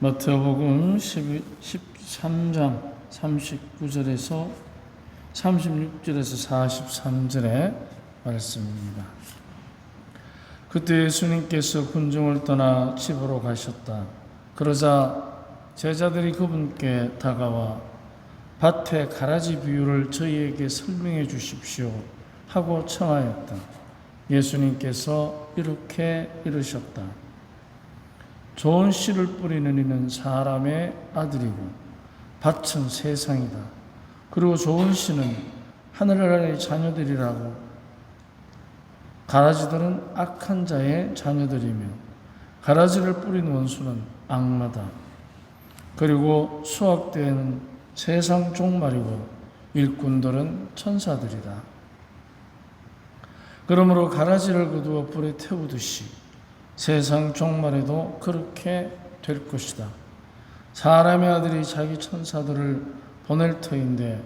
마태복음 13장 39절에서 36절에서 43절의 말씀입니다. 그때 예수님께서 군중을 떠나 집으로 가셨다. 그러자 제자들이 그분께 다가와 밭의 가라지 비유를 저희에게 설명해 주십시오 하고 청하였다. 예수님께서 이렇게 이르셨다. 좋은 씨를 뿌리는 이는 사람의 아들이고 밭은 세상이다. 그리고 좋은 씨는 하늘 아래의 자녀들이라고 가라지들은 악한 자의 자녀들이며 가라지를 뿌린 원수는 악마다. 그리고 수확대에는 세상 종말이고 일꾼들은 천사들이다. 그러므로 가라지를 거두어 불에 태우듯이 세상 종말에도 그렇게 될 것이다. 사람의 아들이 자기 천사들을 보낼 터인데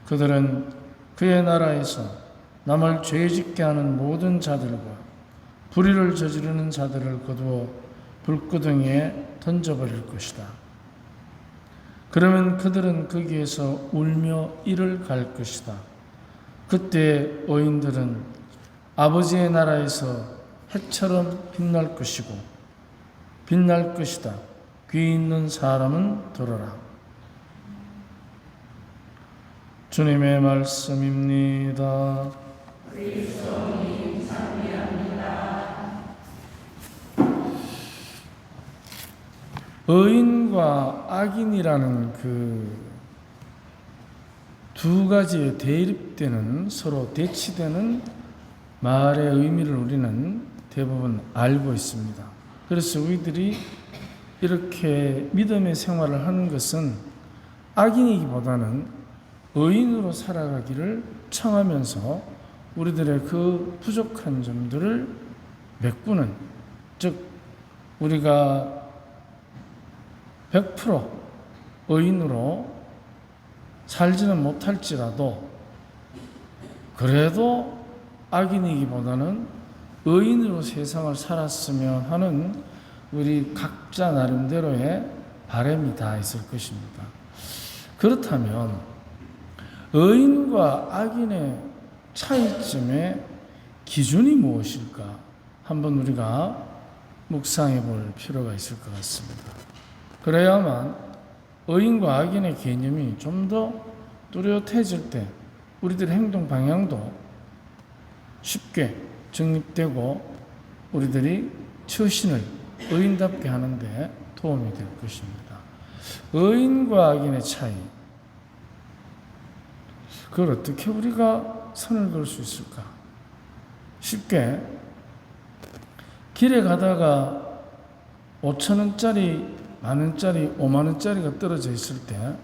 그들은 그의 나라에서 남을 죄짓게 하는 모든 자들과 불의를 저지르는 자들을 거두어 불구덩이에 던져버릴 것이다. 그러면 그들은 거기에서 울며 이를 갈 것이다. 그때 의인들은 아버지의 나라에서 해처럼 빛날 것이고 빛날 것이다. 귀 있는 사람은 들어라. 주님의 말씀입니다. 그리스도님 찬미합니다. 의인과 악인이라는 그 두 가지의 대립되는 서로 대치되는 말의 의미를 우리는 대부분 알고 있습니다. 그래서 우리들이 이렇게 믿음의 생활을 하는 것은 악인이기보다는 의인으로 살아가기를 청하면서 우리들의 그 부족한 점들을 메꾸는, 즉 우리가 100% 의인으로 살지는 못할지라도 그래도 악인이기보다는 의인으로 세상을 살았으면 하는 우리 각자 나름대로의 바람이 다 있을 것입니다. 그렇다면 의인과 악인의 차이점의 기준이 무엇일까? 한번 우리가 묵상해 볼 필요가 있을 것 같습니다. 그래야만 의인과 악인의 개념이 좀 더 뚜렷해질 때 우리들의 행동 방향도 쉽게 정립되고 우리들이 처신을 의인답게 하는데 도움이 될 것입니다. 의인과 악인의 차이, 그걸 어떻게 우리가 선을 그을 수 있을까? 쉽게 길에 가다가 5,000원짜리, 만원짜리, 5만원짜리가 떨어져 있을 때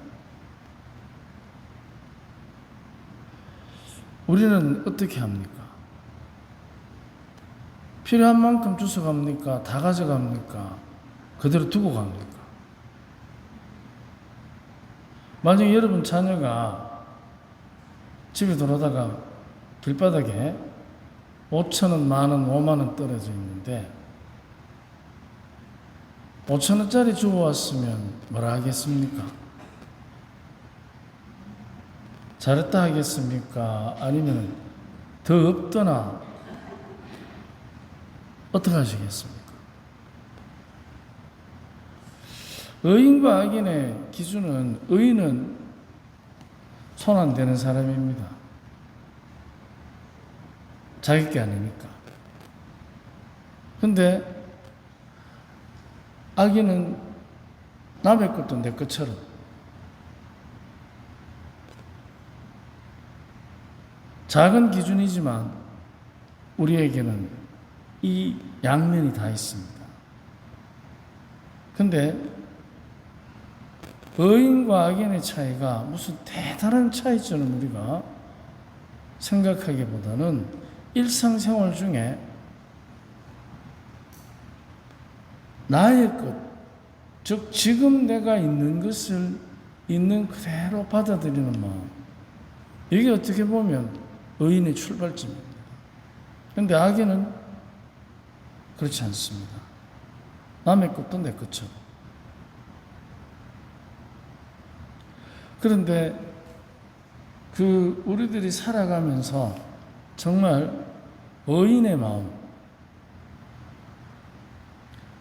우리는 어떻게 합니까? 필요한 만큼 주워 갑니까? 다 가져갑니까? 그대로 두고 갑니까? 만약에 여러분 자녀가 집에 돌아다가 길바닥에 5,000원, 만원, 5만원 떨어져 있는데 5,000원짜리 주워왔으면 뭐라 하겠습니까? 잘했다 하겠습니까? 아니면 더 없더나 어떻게 하시겠습니까? 의인과 악인의 기준은 의인은 손 안 대는 사람입니다. 자기 게 아니니까. 근데 악인은 남의 것도 내 것처럼 작은 기준이지만 우리에게는 이 양면이 다 있습니다. 근데 의인과 악인의 차이가 무슨 대단한 차이처럼 우리가 생각하기보다는 일상생활 중에 나의 것, 즉 지금 내가 있는 것을 있는 그대로 받아들이는 마음, 이게 어떻게 보면 의인의 출발점입니다. 그런데 악인은 그렇지 않습니다. 남의 것도 내 것처럼 그런데 우리들이 살아가면서 정말 의인의 마음,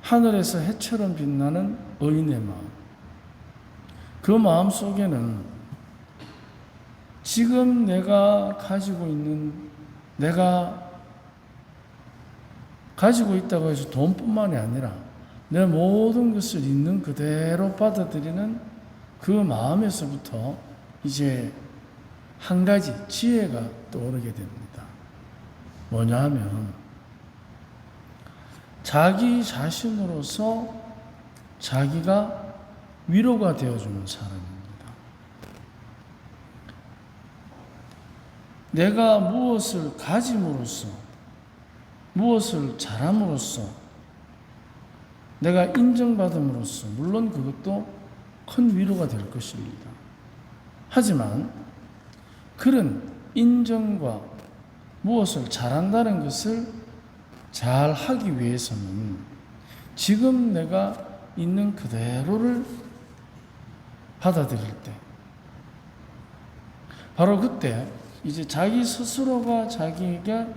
하늘에서 해처럼 빛나는 의인의 마음, 그 마음 속에는 지금 내가 가지고 있다고 해서 돈뿐만이 아니라 내 모든 것을 있는 그대로 받아들이는 그 마음에서부터 이제 한 가지 지혜가 떠오르게 됩니다. 뭐냐 하면 자기 자신으로서 자기가 위로가 되어주는 사람입니다. 내가 무엇을 가짐으로써, 무엇을 잘함으로써, 내가 인정받음으로써 물론 그것도 큰 위로가 될 것입니다. 하지만 그런 인정과 무엇을 잘한다는 것을 잘 하기 위해서는 지금 내가 있는 그대로를 받아들일 때, 바로 그때 이제 자기 스스로가 자기에게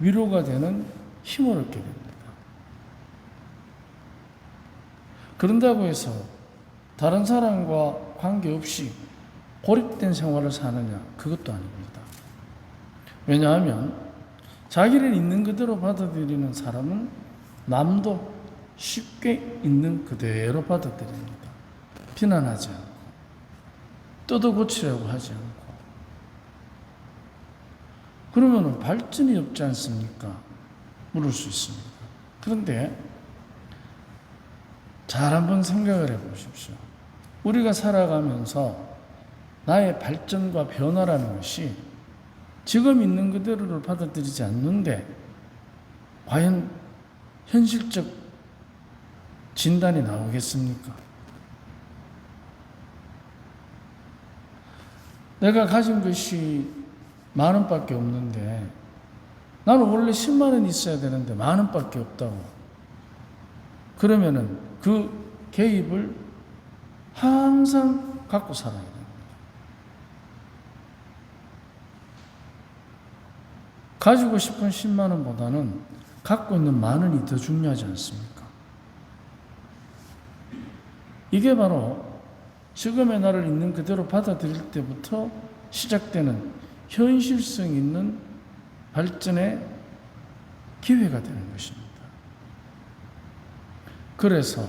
위로가 되는 힘을 얻게 됩니다. 그런다고 해서 다른 사람과 관계없이 고립된 생활을 사느냐? 그것도 아닙니다. 왜냐하면 자기를 있는 그대로 받아들이는 사람은 남도 쉽게 있는 그대로 받아들입니다. 비난하지 않고 뜯어 고치려고 하지 않고. 그러면 발전이 없지 않습니까? 물을 수 있습니다. 그런데 잘 한번 생각을 해 보십시오. 우리가 살아가면서 나의 발전과 변화라는 것이 지금 있는 그대로를 받아들이지 않는데 과연 현실적 진단이 나오겠습니까? 내가 가진 것이 10,000원밖에 없는데 나는 원래 10만 원 있어야 되는데 10,000원밖에 없다고. 그러면은 그 개입을 항상 갖고 살아야 됩니다. 가지고 싶은 10만 원보다는 갖고 있는 10,000원이 더 중요하지 않습니까? 이게 바로 지금의 나를 있는 그대로 받아들일 때부터 시작되는 현실성 있는 발전의 기회가 되는 것입니다. 그래서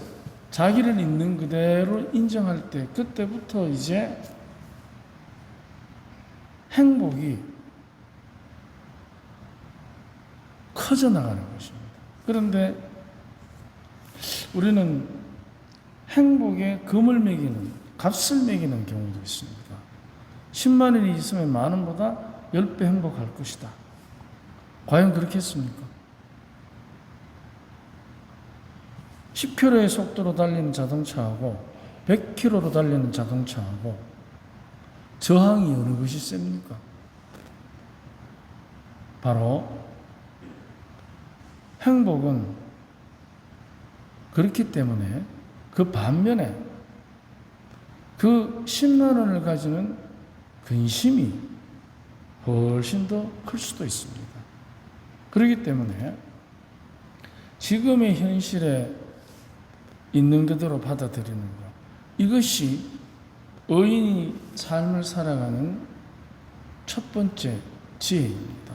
자기를 있는 그대로 인정할 때 그때부터 이제 행복이 커져나가는 것입니다. 그런데 우리는 행복에 금을 매기는, 값을 매기는 경우도 있습니다. 10만 원이 있으면 10,000원보다 10배 행복할 것이다. 과연 그렇겠습니까? 10km의 속도로 달리는 자동차하고 100km로 달리는 자동차하고 저항이 어느 것이 셉니까? 바로 행복은 그렇기 때문에 그 반면에 그 10만 원을 가지는 근심이 훨씬 더 클 수도 있습니다. 그렇기 때문에 지금의 현실에 있는 그대로 받아들이는 것, 이것이 의인이 삶을 살아가는 첫 번째 지혜입니다.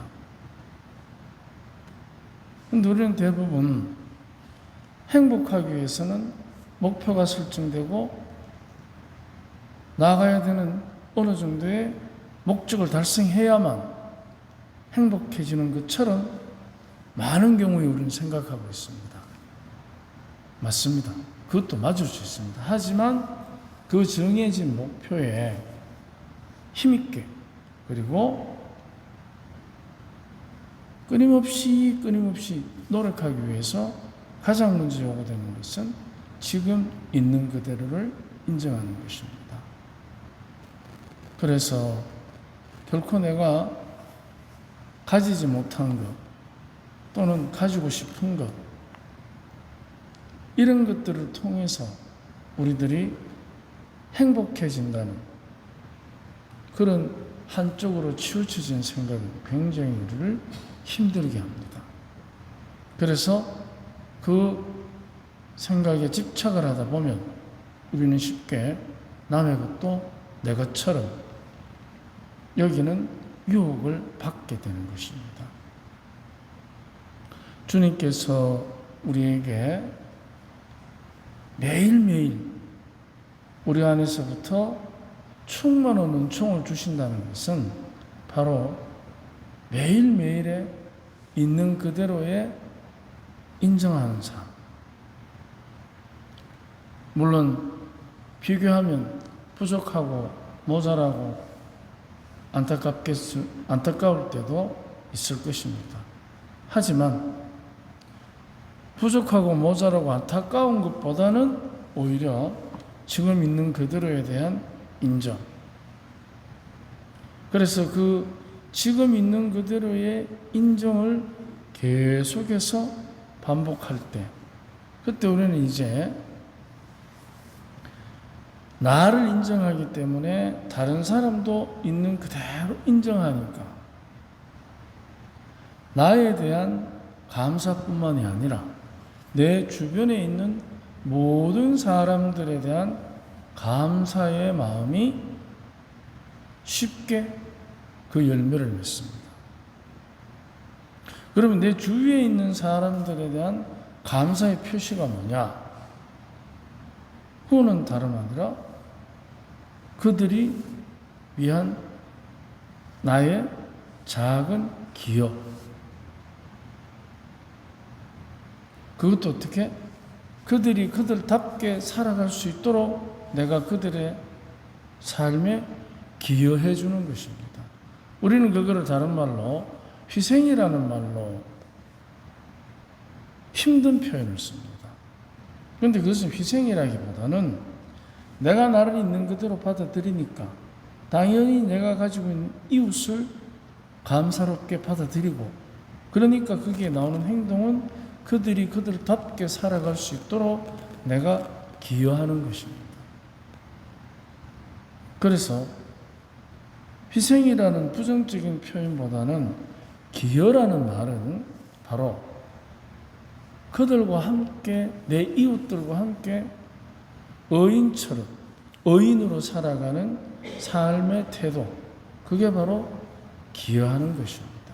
근데 우리는 대부분 행복하기 위해서는 목표가 설정되고 나아가야 되는 어느 정도의 목적을 달성해야만 행복해지는 것처럼 많은 경우에 우리는 생각하고 있습니다. 맞습니다. 그것도 맞을 수 있습니다. 하지만 그 정해진 목표에 힘있게 그리고 끊임없이 노력하기 위해서 가장 먼저 요구되는 것은 지금 있는 그대로를 인정하는 것입니다. 그래서 결코 내가 가지지 못한 것 또는 가지고 싶은 것 이런 것들을 통해서 우리들이 행복해진다는 그런 한쪽으로 치우쳐진 생각이 굉장히 우리를 힘들게 합니다. 그래서 그 생각에 집착을 하다 보면 우리는 쉽게 남의 것도 내 것처럼 여기는 유혹을 받게 되는 것입니다. 주님께서 우리에게 매일매일 우리 안에서부터 충만한 은총을 주신다는 것은 바로 매일매일에 있는 그대로의 인정하는 삶. 물론 비교하면 부족하고 모자라고 안타까울 때도 있을 것입니다. 하지만 부족하고 모자라고 안타까운 것보다는 오히려 지금 있는 그대로에 대한 인정. 그래서 그 지금 있는 그대로의 인정을 계속해서 반복할 때, 그때 우리는 이제 나를 인정하기 때문에 다른 사람도 있는 그대로 인정하니까 나에 대한 감사뿐만이 아니라 내 주변에 있는 모든 사람들에 대한 감사의 마음이 쉽게 그 열매를 맺습니다. 그러면 내 주위에 있는 사람들에 대한 감사의 표시가 뭐냐? 그거는 다름 아니라 그들이 위한 나의 작은 기여. 그것도 어떻게? 그들이 그들답게 살아갈 수 있도록 내가 그들의 삶에 기여해 주는 것입니다. 우리는 그거를 다른 말로 희생이라는 말로 힘든 표현을 씁니다. 그런데 그것은 희생이라기보다는 내가 나를 있는 그대로 받아들이니까 당연히 내가 가지고 있는 이웃을 감사롭게 받아들이고, 그러니까 거기에 나오는 행동은 그들이 그들답게 살아갈 수 있도록 내가 기여하는 것입니다. 그래서 희생이라는 부정적인 표현보다는 기여라는 말은 바로 그들과 함께, 내 이웃들과 함께 의인처럼, 의인으로 살아가는 삶의 태도, 그게 바로 기여하는 것입니다.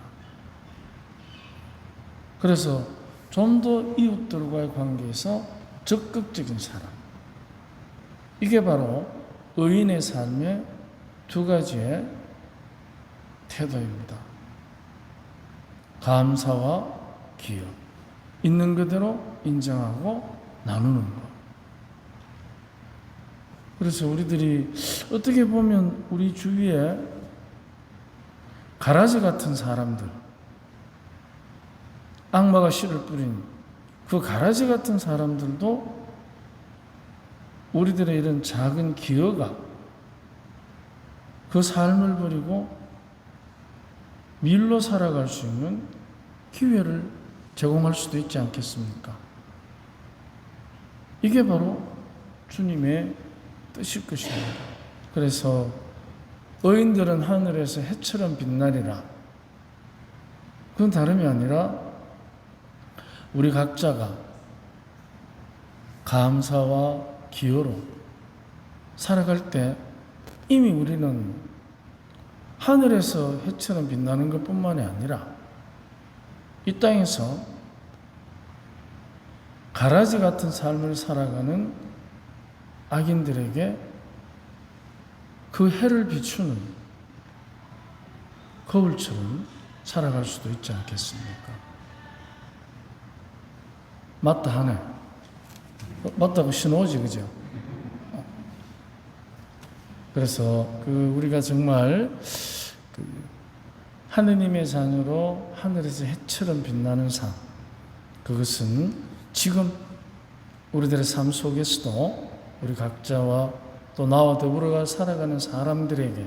그래서 좀 더 이웃들과의 관계에서 적극적인 사람, 이게 바로 의인의 삶의 두 가지의 태도입니다. 감사와 기여, 있는 그대로 인정하고 나누는 것. 그래서 우리들이 어떻게 보면 우리 주위에 가라지 같은 사람들, 악마가 씨를 뿌린 그 가라지 같은 사람들도 우리들의 이런 작은 기여가 그 삶을 버리고 밀로 살아갈 수 있는 기회를 제공할 수도 있지 않겠습니까? 이게 바로 주님의 뜻일 것입니다. 그래서 의인들은 하늘에서 해처럼 빛나리라. 그건 다름이 아니라 우리 각자가 감사와 기여로 살아갈 때 이미 우리는 하늘에서 해처럼 빛나는 것뿐만이 아니라 이 땅에서 가라지 같은 삶을 살아가는 악인들에게 그 해를 비추는 거울처럼 살아갈 수도 있지 않겠습니까? 맞다 하네. 맞다고 신호지, 그죠? 그래서 우리가 정말 하느님의 자녀로 하늘에서 해처럼 빛나는 삶, 그것은 지금 우리들의 삶 속에서도 우리 각자와 또 나와 더불어 살아가는 사람들에게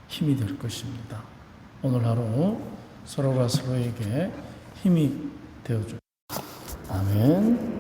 힘이 될 것입니다. 오늘 하루 서로가 서로에게 힘이 되어줘. 아멘.